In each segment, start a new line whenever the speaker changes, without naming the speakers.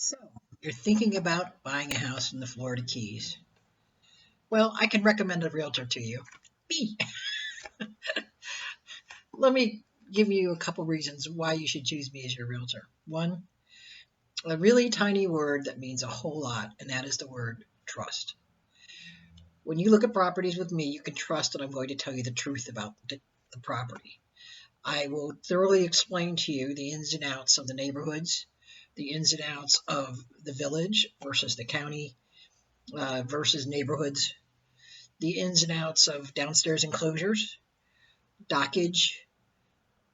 So, you're thinking about buying a house in the Florida Keys. Well, I can recommend a realtor to you. Me. Let me give you a couple reasons why you should choose me as your realtor. One, a really tiny word that means a whole lot, and that is the word trust. When you look at properties with me, you can trust that I'm going to tell you the truth about the property. I will thoroughly explain to you the ins and outs of the neighborhoods, the ins and outs of the village versus the county versus neighborhoods, the ins and outs of downstairs enclosures, dockage,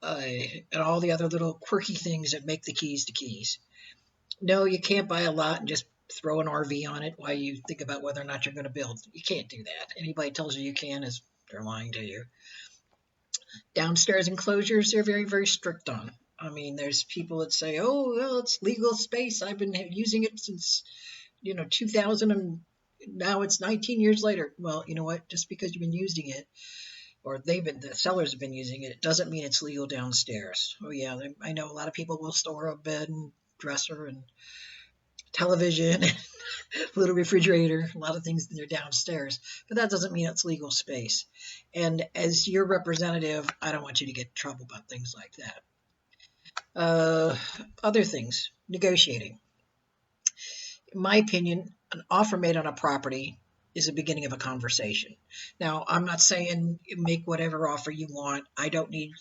and all the other little quirky things that make the keys to keys. No, you can't buy a lot and just throw an RV on it while you think about whether or not you're going to build. You can't do that. Anybody tells you you can is they're lying to you. Downstairs enclosures, they're very, very strict on. I mean, there's people that say, "Oh, well, it's legal space. I've been using it since 2000, and now it's 19 years later." Well, you know what? Just because you've been using it, or the sellers have been using it, it doesn't mean it's legal downstairs. Oh yeah, I know a lot of people will store a bed and dresser and television, little refrigerator, a lot of things in their downstairs, but that doesn't mean it's legal space. And as your representative, I don't want you to get in trouble about things like that. Other things, negotiating. In my opinion, an offer made on a property is the beginning of a conversation. Now, I'm not saying make whatever offer you want. I don't need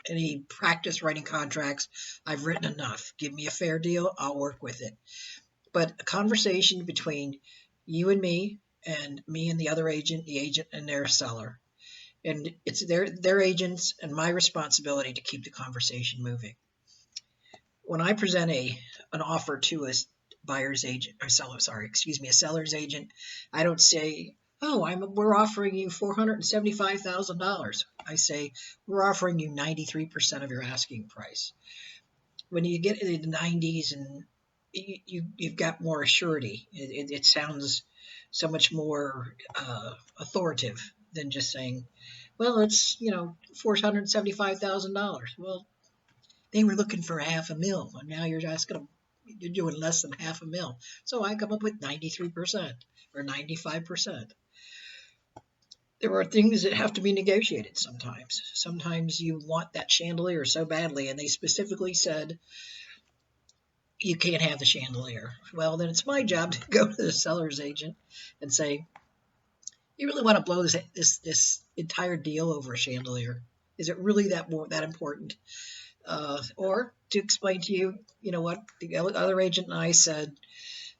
any practice writing contracts. I've written enough. Give me a fair deal, I'll work with it. But a conversation between you and me and the other agent, the agent and their seller. And it's their agents and my responsibility to keep the conversation moving. When I present an offer to a buyer's agent or seller, sorry, excuse me, a seller's agent, I don't say, "Oh, we're offering you $475,000." I say, "We're offering you 93% of your asking price." When you get into the 90s and you've got more surety, it sounds so much more authoritative than just saying, "Well, it's $475,000." Well, they were looking for half a mil, and now you're doing less than half a mil. So I come up with 93% or 95%. There are things that have to be negotiated sometimes. Sometimes you want that chandelier so badly, and they specifically said you can't have the chandelier. Well, then it's my job to go to the seller's agent and say, "You really want to blow this entire deal over a chandelier? Is it really that important?" Or to explain to you, you know what, the other agent and I said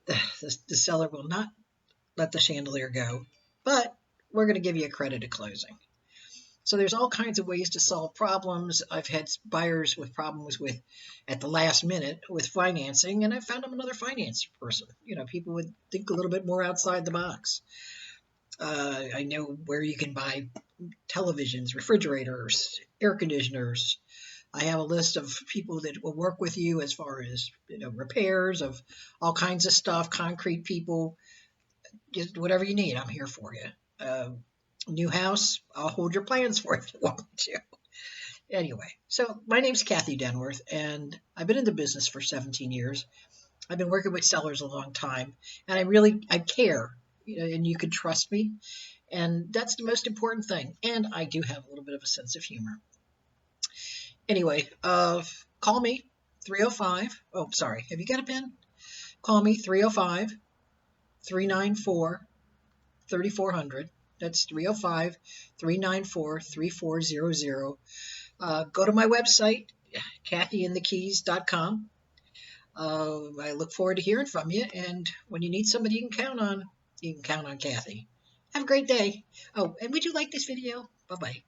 the seller will not let the chandelier go, but we're going to give you a credit at closing. So there's all kinds of ways to solve problems. I've had buyers with problems with at the last minute with financing, and I found them another finance person. People would think a little bit more outside the box. I know where you can buy televisions, refrigerators, air conditioners. I have a list of people that will work with you as far as repairs of all kinds of stuff, concrete people, just whatever you need. I'm here for you. New house, I'll hold your plans for you if you want me to. Anyway, so my name's Kathy Denworth, and I've been in the business for 17 years. I've been working with sellers a long time, and I care, and you can trust me, and that's the most important thing. And I do have a little bit of a sense of humor. Anyway, call me 305. Oh, sorry. Have you got a pen? Call me 305 394 3400. That's 305 394 3400. Go to my website, kathyandthekeys.com. I look forward to hearing from you. And when you need somebody you can count on Kathy. Have a great day. Oh, and would you like this video? Bye-bye.